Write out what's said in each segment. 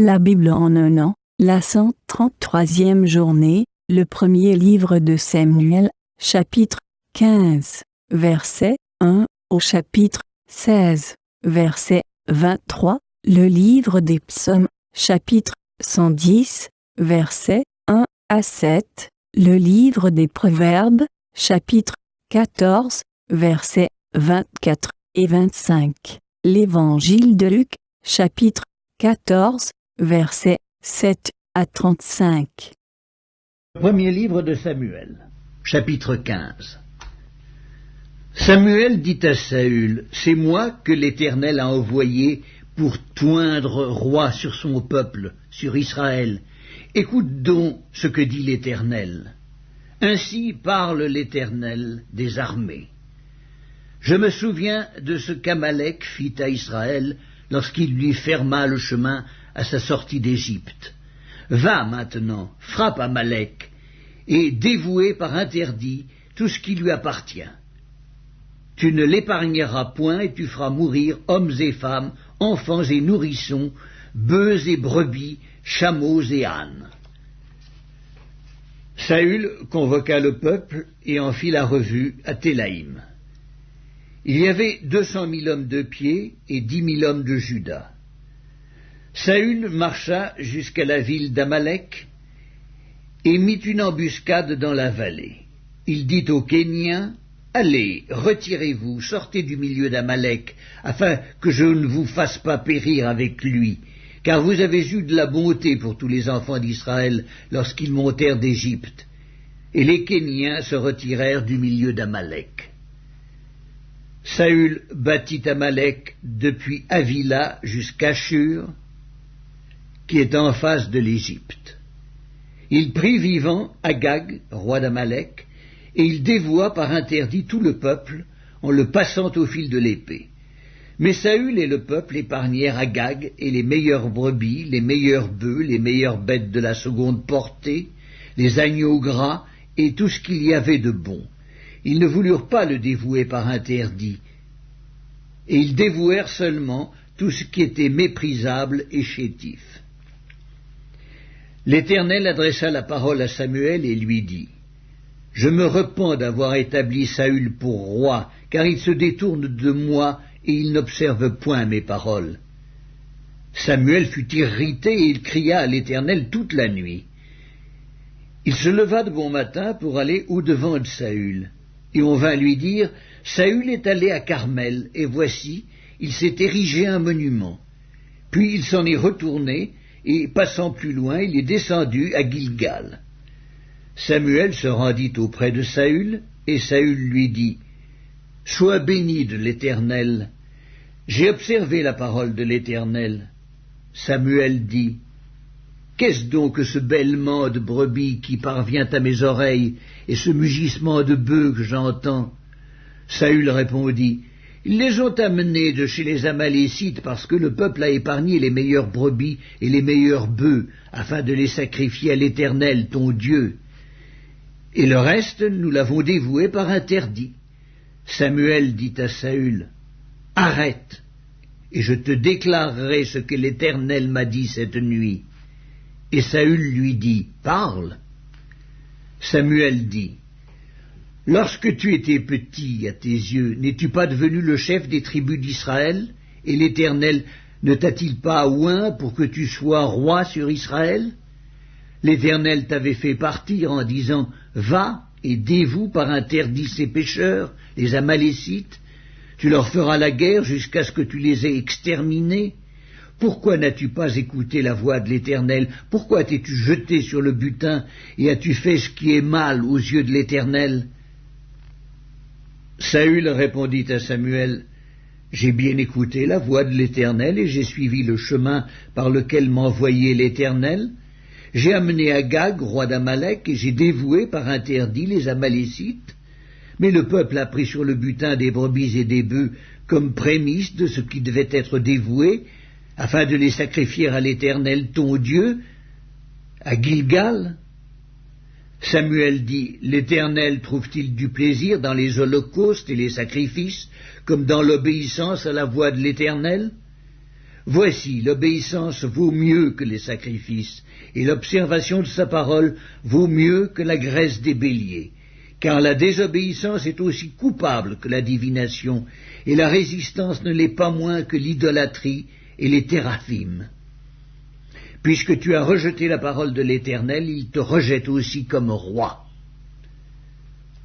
La Bible en un an, la 133e journée, le premier livre de Samuel, chapitre 15, verset 1 au chapitre 16, verset 23, le livre des psaumes, chapitre 110, verset 1 à 7, le livre des proverbes, chapitre 14, versets 24 et 25, l'évangile de Luc, chapitre 14, versets 7 à 35. Premier livre de Samuel, chapitre 15. Samuel dit à Saül, « C'est moi que l'Éternel a envoyé pour t'oindre roi sur son peuple, sur Israël. Écoute donc ce que dit l'Éternel. Ainsi parle l'Éternel des armées. Je me souviens de ce qu'Amalek fit à Israël lorsqu'il lui ferma le chemin à sa sortie d'Égypte. Va maintenant, frappe Amalek, et dévouez par interdit tout ce qui lui appartient. Tu ne l'épargneras point et tu feras mourir hommes et femmes, enfants et nourrissons, bœufs et brebis, chameaux et ânes. » Saül convoqua le peuple et en fit la revue à Télaïm. Il y avait 200 000 hommes de pied et 10 000 hommes de Juda. Saül marcha jusqu'à la ville d'Amalek et mit une embuscade dans la vallée. Il dit aux Kéniens, « Allez, retirez-vous, sortez du milieu d'Amalek, afin que je ne vous fasse pas périr avec lui, car vous avez eu de la bonté pour tous les enfants d'Israël lorsqu'ils montèrent d'Égypte. » Et les Kéniens se retirèrent du milieu d'Amalek. Saül battit Amalek depuis Havila jusqu'à Shur, qui est en face de l'Égypte. Il prit vivant Agag, roi d'Amalek, et il dévoua par interdit tout le peuple en le passant au fil de l'épée. Mais Saül et le peuple épargnèrent Agag et les meilleures brebis, les meilleurs bœufs, les meilleures bêtes de la seconde portée, les agneaux gras et tout ce qu'il y avait de bon. Ils ne voulurent pas le dévouer par interdit, et ils dévouèrent seulement tout ce qui était méprisable et chétif. L'Éternel adressa la parole à Samuel et lui dit, « Je me repens d'avoir établi Saül pour roi, car il se détourne de moi et il n'observe point mes paroles. » Samuel fut irrité et il cria à l'Éternel toute la nuit. Il se leva de bon matin pour aller au-devant de Saül. Et on vint lui dire, « Saül est allé à Carmel, et voici, il s'est érigé un monument. » Puis il s'en est retourné, et passant plus loin, il est descendu à Gilgal. Samuel se rendit auprès de Saül, et Saül lui dit, « Sois béni de l'Éternel. J'ai observé la parole de l'Éternel. » Samuel dit, « Qu'est-ce donc que ce bêlement de brebis qui parvient à mes oreilles, et ce mugissement de bœufs que j'entends ?» Saül répondit, « Ils les ont amenés de chez les Amalécites parce que le peuple a épargné les meilleures brebis et les meilleurs bœufs, afin de les sacrifier à l'Éternel, ton Dieu. Et le reste, nous l'avons dévoué par interdit. » Samuel dit à Saül, « Arrête, et je te déclarerai ce que l'Éternel m'a dit cette nuit. » Et Saül lui dit, « Parle. » Samuel dit, « Lorsque tu étais petit à tes yeux, n'es-tu pas devenu le chef des tribus d'Israël? Et l'Éternel ne t'a-t-il pas oint pour que tu sois roi sur Israël? L'Éternel t'avait fait partir en disant, « Va et dévoue par interdit ces pécheurs, les Amalécites. Tu leur feras la guerre jusqu'à ce que tu les aies exterminés. Pourquoi n'as-tu pas écouté la voix de l'Éternel? Pourquoi t'es-tu jeté sur le butin et as-tu fait ce qui est mal aux yeux de l'Éternel? » Saül répondit à Samuel, « J'ai bien écouté la voix de l'Éternel et j'ai suivi le chemin par lequel m'envoyait l'Éternel. J'ai amené Agag, roi d'Amalek, et j'ai dévoué par interdit les Amalécites. Mais le peuple a pris sur le butin des brebis et des bœufs comme prémisse de ce qui devait être dévoué, afin de les sacrifier à l'Éternel ton Dieu, à Gilgal. » Samuel dit, « L'Éternel trouve-t-il du plaisir dans les holocaustes et les sacrifices, comme dans l'obéissance à la voix de l'Éternel? Voici, l'obéissance vaut mieux que les sacrifices, et l'observation de sa parole vaut mieux que la graisse des béliers, car la désobéissance est aussi coupable que la divination, et la résistance ne l'est pas moins que l'idolâtrie et les téraphim. Puisque tu as rejeté la parole de l'Éternel, il te rejette aussi comme roi.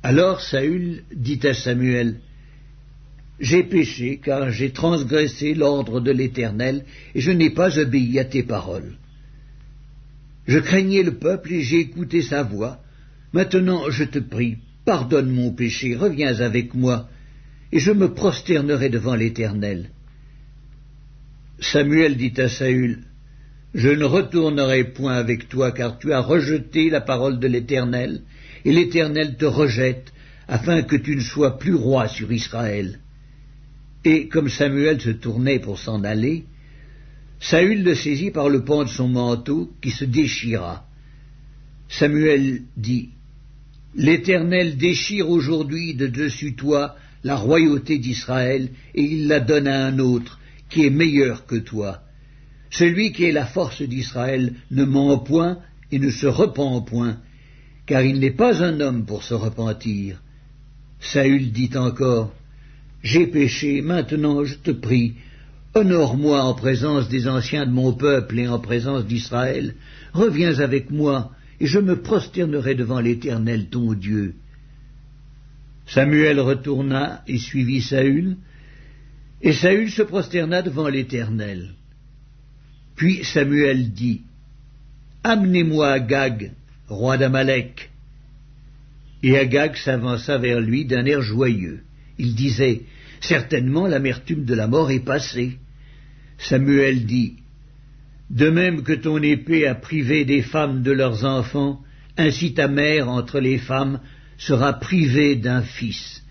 Alors Saül dit à Samuel, « J'ai péché, car j'ai transgressé l'ordre de l'Éternel, et je n'ai pas obéi à tes paroles. Je craignais le peuple, et j'ai écouté sa voix. Maintenant, je te prie, pardonne mon péché, reviens avec moi, et je me prosternerai devant l'Éternel. » Samuel dit à Saül, « Je ne retournerai point avec toi, car tu as rejeté la parole de l'Éternel, et l'Éternel te rejette, afin que tu ne sois plus roi sur Israël. » Et comme Samuel se tournait pour s'en aller, Saül le saisit par le pan de son manteau, qui se déchira. Samuel dit, « L'Éternel déchire aujourd'hui de dessus toi la royauté d'Israël, et il la donne à un autre, qui est meilleur que toi. Celui qui est la force d'Israël ne ment point et ne se repent point, car il n'est pas un homme pour se repentir. » Saül dit encore, « J'ai péché, maintenant je te prie, honore-moi en présence des anciens de mon peuple et en présence d'Israël, reviens avec moi, et je me prosternerai devant l'Éternel ton Dieu. » Samuel retourna et suivit Saül, et Saül se prosterna devant l'Éternel. Puis Samuel dit, « Amenez-moi Agag, roi d'Amalek. » Et Agag s'avança vers lui d'un air joyeux. Il disait, « Certainement l'amertume de la mort est passée. » Samuel dit, « De même que ton épée a privé des femmes de leurs enfants, ainsi ta mère entre les femmes sera privée d'un fils. »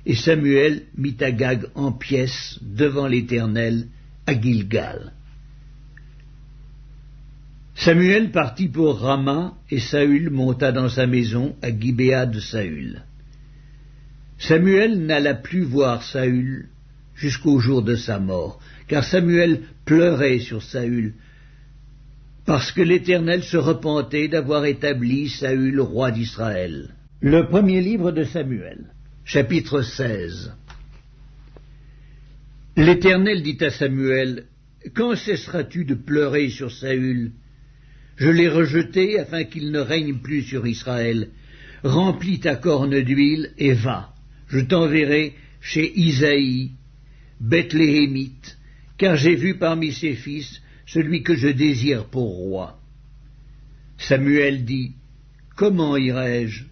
Et Samuel mit Agag en pièces devant l'Éternel à Gilgal. Samuel partit pour Rama, et Saül monta dans sa maison à Gibéa de Saül. Samuel n'alla plus voir Saül jusqu'au jour de sa mort, car Samuel pleurait sur Saül, parce que l'Éternel se repentait d'avoir établi Saül roi d'Israël. Le premier livre de Samuel, chapitre 16. L'Éternel dit à Samuel, « Quand cesseras-tu de pleurer sur Saül ? Je l'ai rejeté afin qu'il ne règne plus sur Israël. Remplis ta corne d'huile et va. Je t'enverrai chez Isaïe, Bethléemite, car j'ai vu parmi ses fils celui que je désire pour roi. » Samuel dit, « Comment irai-je ?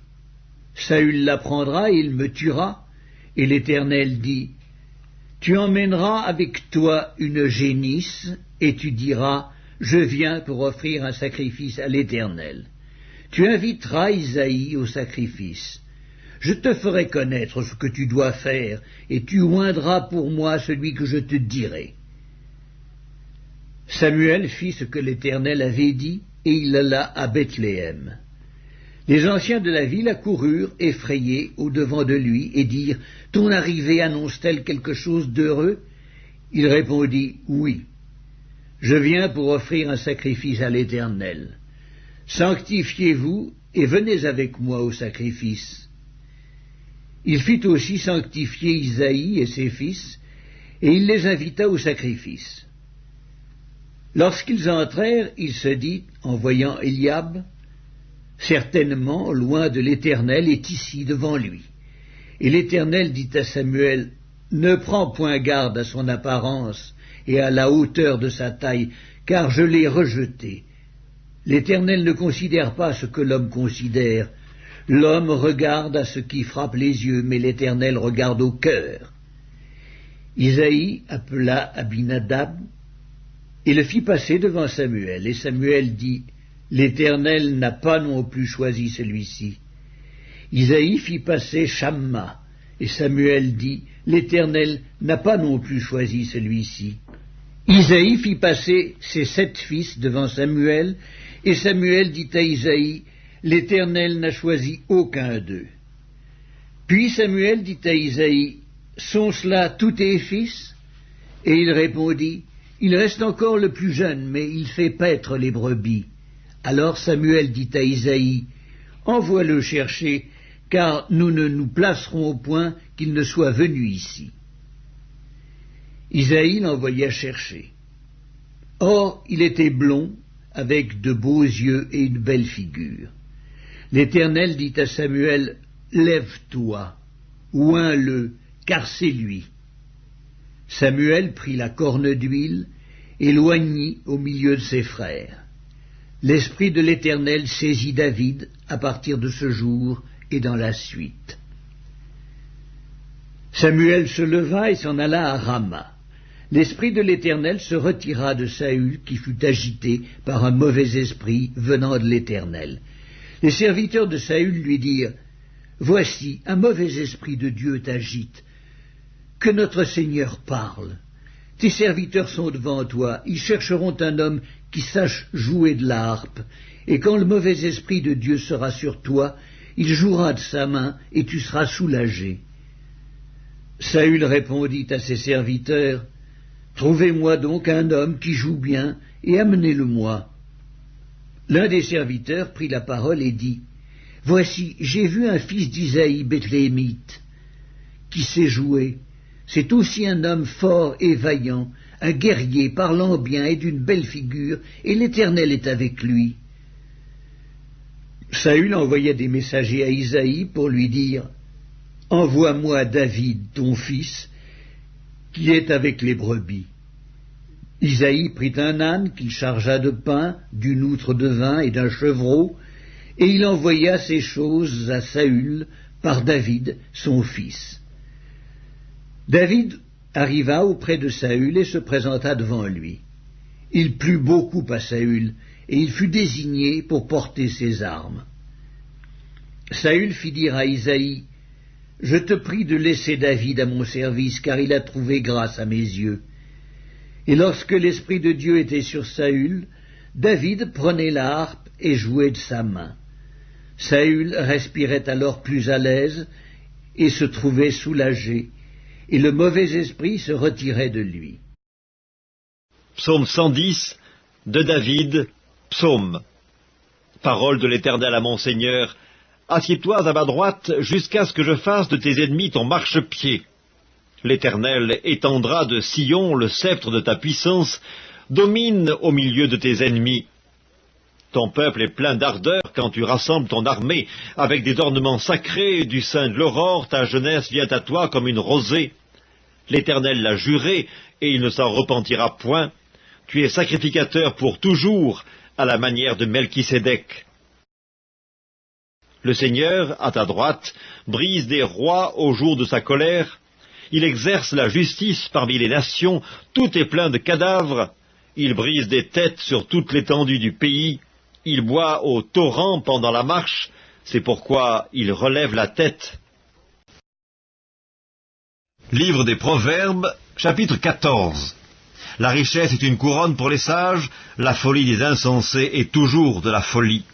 Saül l'apprendra et il me tuera. » Et l'Éternel dit, « Tu emmèneras avec toi une génisse, et tu diras, je viens pour offrir un sacrifice à l'Éternel. Tu inviteras Isaïe au sacrifice. Je te ferai connaître ce que tu dois faire, et tu oindras pour moi celui que je te dirai. » Samuel fit ce que l'Éternel avait dit, et il alla à Bethléem. Les anciens de la ville accoururent, effrayés, au-devant de lui, et dirent, « Ton arrivée annonce-t-elle quelque chose d'heureux ?» Il répondit, « Oui. Je viens pour offrir un sacrifice à l'Éternel. Sanctifiez-vous et venez avec moi au sacrifice. » Il fit aussi sanctifier Isaïe et ses fils, et il les invita au sacrifice. Lorsqu'ils entrèrent, il se dit, en voyant Eliab, « Certainement, loin de l'Éternel est ici devant lui. » Et l'Éternel dit à Samuel, « Ne prends point garde à son apparence et à la hauteur de sa taille, car je l'ai rejeté. L'Éternel ne considère pas ce que l'homme considère. L'homme regarde à ce qui frappe les yeux, mais l'Éternel regarde au cœur. » Isaïe appela Abinadab et le fit passer devant Samuel. Et Samuel dit, « L'Éternel n'a pas non plus choisi celui-ci. » Isaïe fit passer Shamma, et Samuel dit, « L'Éternel n'a pas non plus choisi celui-ci. » Isaïe fit passer ses 7 fils devant Samuel, et Samuel dit à Isaïe, « L'Éternel n'a choisi aucun d'eux. » Puis Samuel dit à Isaïe, « Sont cela tous tes fils ?» Et il répondit, « Il reste encore le plus jeune, mais il fait paître les brebis. Alors Samuel dit à Isaïe, « Envoie-le chercher, car nous ne nous placerons au point qu'il ne soit venu ici. » Isaïe l'envoya chercher. Or, il était blond, avec de beaux yeux et une belle figure. L'Éternel dit à Samuel, « Lève-toi, oins-le, car c'est lui. » Samuel prit la corne d'huile et l'oignit au milieu de ses frères. L'Esprit de l'Éternel saisit David à partir de ce jour et dans la suite. Samuel se leva et s'en alla à Rama. L'Esprit de l'Éternel se retira de Saül, qui fut agité par un mauvais esprit venant de l'Éternel. Les serviteurs de Saül lui dirent, « Voici, un mauvais esprit de Dieu t'agite. Que notre Seigneur parle. Tes serviteurs sont devant toi, ils chercheront un homme qui sache jouer de la harpe, et quand le mauvais esprit de Dieu sera sur toi, il jouera de sa main, et tu seras soulagé. » Saül répondit à ses serviteurs, « Trouvez-moi donc un homme qui joue bien, et amenez-le-moi. » L'un des serviteurs prit la parole et dit, « Voici, j'ai vu un fils d'Isaïe Bethléemite, qui sait jouer. C'est aussi un homme fort et vaillant, un guerrier parlant bien et d'une belle figure, et l'Éternel est avec lui. » Saül envoya des messagers à Isaïe pour lui dire, « Envoie-moi David, ton fils, qui est avec les brebis. » Isaïe prit un âne qu'il chargea de pain, d'une outre de vin et d'un chevreau, et il envoya ces choses à Saül par David, son fils. David arriva auprès de Saül et se présenta devant lui. Il plut beaucoup à Saül, et il fut désigné pour porter ses armes. Saül fit dire à Isaïe, « Je te prie de laisser David à mon service, car il a trouvé grâce à mes yeux. » Et lorsque l'Esprit de Dieu était sur Saül, David prenait la harpe et jouait de sa main. Saül respirait alors plus à l'aise et se trouvait soulagé, et le mauvais esprit se retirait de lui. Psaume 110 de David, psaume. Parole de l'Éternel à mon Seigneur, assieds-toi à ma droite jusqu'à ce que je fasse de tes ennemis ton marchepied. L'Éternel étendra de Sion le sceptre de ta puissance, domine au milieu de tes ennemis. Ton peuple est plein d'ardeur quand tu rassembles ton armée, avec des ornements sacrés du sein de l'aurore, ta jeunesse vient à toi comme une rosée. L'Éternel l'a juré, et il ne s'en repentira point. Tu es sacrificateur pour toujours, à la manière de Melchisédek. Le Seigneur, à ta droite, brise des rois au jour de sa colère. Il exerce la justice parmi les nations, tout est plein de cadavres. Il brise des têtes sur toute l'étendue du pays. Il boit au torrent pendant la marche, c'est pourquoi il relève la tête. Livre des Proverbes, chapitre 14. La richesse est une couronne pour les sages, la folie des insensés est toujours de la folie.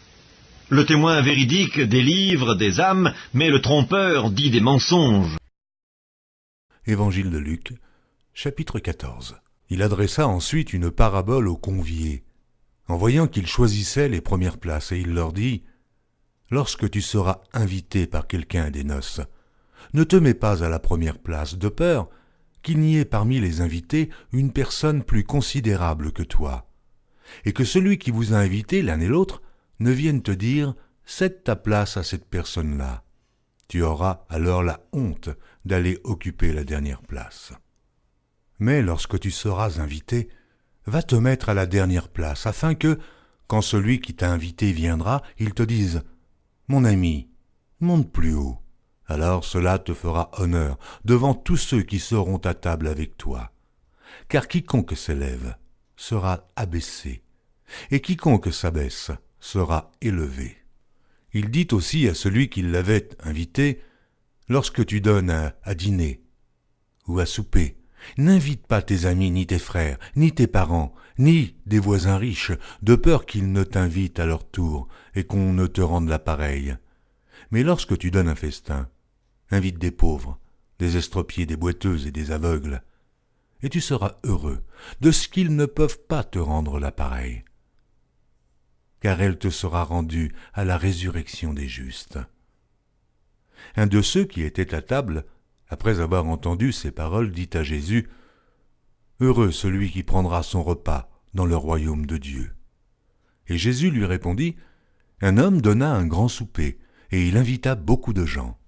Le témoin véridique délivre des âmes, mais le trompeur dit des mensonges. Évangile de Luc, chapitre 14. Il adressa ensuite une parabole aux conviés, en voyant qu'ils choisissaient les premières places, et il leur dit, « Lorsque tu seras invité par quelqu'un à des noces, ne te mets pas à la première place, de peur qu'il n'y ait parmi les invités une personne plus considérable que toi, et que celui qui vous a invité l'un et l'autre ne vienne te dire « Cède ta place à cette personne-là ». Tu auras alors la honte d'aller occuper la dernière place. Mais lorsque tu seras invité, va te mettre à la dernière place, afin que, quand celui qui t'a invité viendra, il te dise « Mon ami, monte plus haut ». Alors cela te fera honneur devant tous ceux qui seront à table avec toi. Car quiconque s'élève sera abaissé, et quiconque s'abaisse sera élevé. Il dit aussi à celui qui l'avait invité, « Lorsque tu donnes à dîner ou à souper, n'invite pas tes amis, ni tes frères, ni tes parents, ni des voisins riches, de peur qu'ils ne t'invitent à leur tour et qu'on ne te rende la pareille. Mais lorsque tu donnes un festin, invite des pauvres, des estropiés, des boiteuses et des aveugles, et tu seras heureux de ce qu'ils ne peuvent pas te rendre la pareille, car elle te sera rendue à la résurrection des justes. » Un de ceux qui étaient à table, après avoir entendu ces paroles, dit à Jésus, « Heureux celui qui prendra son repas dans le royaume de Dieu. » Et Jésus lui répondit, « Un homme donna un grand souper, et il invita beaucoup de gens.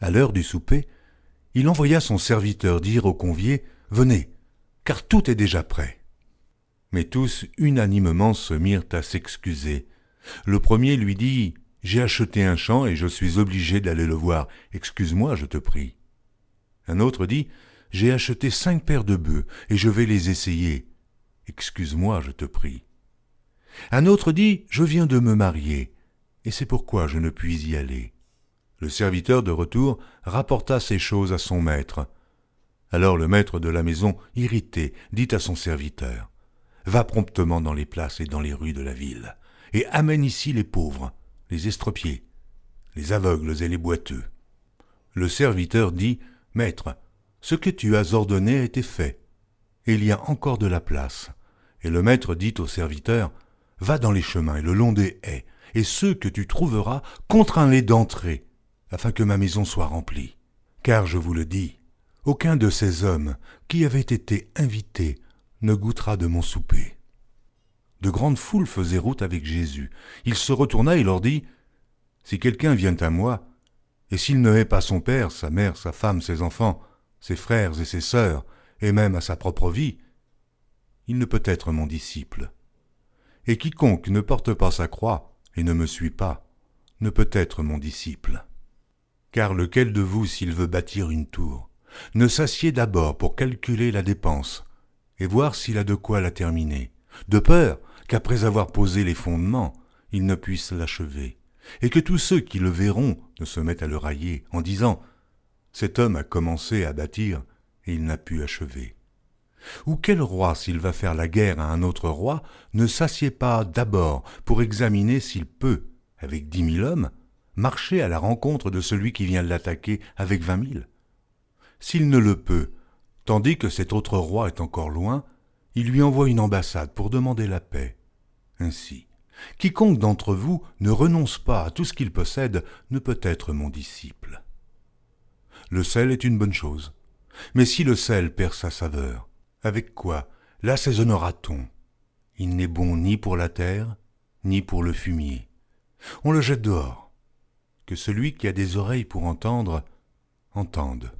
À l'heure du souper, il envoya son serviteur dire aux conviés, « Venez, car tout est déjà prêt. » Mais tous unanimement se mirent à s'excuser. Le premier lui dit, « J'ai acheté un champ et je suis obligé d'aller le voir. Excuse-moi, je te prie. » Un autre dit, « J'ai acheté 5 paires de bœufs et je vais les essayer. Excuse-moi, je te prie. » Un autre dit, « Je viens de me marier et c'est pourquoi je ne puis y aller. » Le serviteur de retour rapporta ces choses à son maître. Alors le maître de la maison, irrité, dit à son serviteur, « Va promptement dans les places et dans les rues de la ville, et amène ici les pauvres, les estropiés, les aveugles et les boiteux. » Le serviteur dit, « Maître, ce que tu as ordonné a été fait, et il y a encore de la place. » Et le maître dit au serviteur, « Va dans les chemins et le long des haies, et ceux que tu trouveras, contrains-les d'entrer, afin que ma maison soit remplie. Car je vous le dis, aucun de ces hommes qui avaient été invités ne goûtera de mon souper. » De grandes foules faisaient route avec Jésus. Il se retourna et leur dit, « Si quelqu'un vient à moi, et s'il ne hait pas son père, sa mère, sa femme, ses enfants, ses frères et ses sœurs, et même à sa propre vie, il ne peut être mon disciple. Et quiconque ne porte pas sa croix et ne me suit pas, ne peut être mon disciple. Car lequel de vous, s'il veut bâtir une tour, ne s'assied d'abord pour calculer la dépense et voir s'il a de quoi la terminer, de peur qu'après avoir posé les fondements, il ne puisse l'achever, et que tous ceux qui le verront ne se mettent à le railler en disant « Cet homme a commencé à bâtir et il n'a pu achever. » Ou quel roi, s'il va faire la guerre à un autre roi, ne s'assied pas d'abord pour examiner s'il peut, avec 10 000 hommes, marcher à la rencontre de celui qui vient l'attaquer avec 20 000? S'il ne le peut, tandis que cet autre roi est encore loin, il lui envoie une ambassade pour demander la paix. Ainsi, quiconque d'entre vous ne renonce pas à tout ce qu'il possède ne peut être mon disciple. Le sel est une bonne chose, mais si le sel perd sa saveur, avec quoi l'assaisonnera-t-on? Il n'est bon ni pour la terre, ni pour le fumier. On le jette dehors. Que celui qui a des oreilles pour entendre, entende.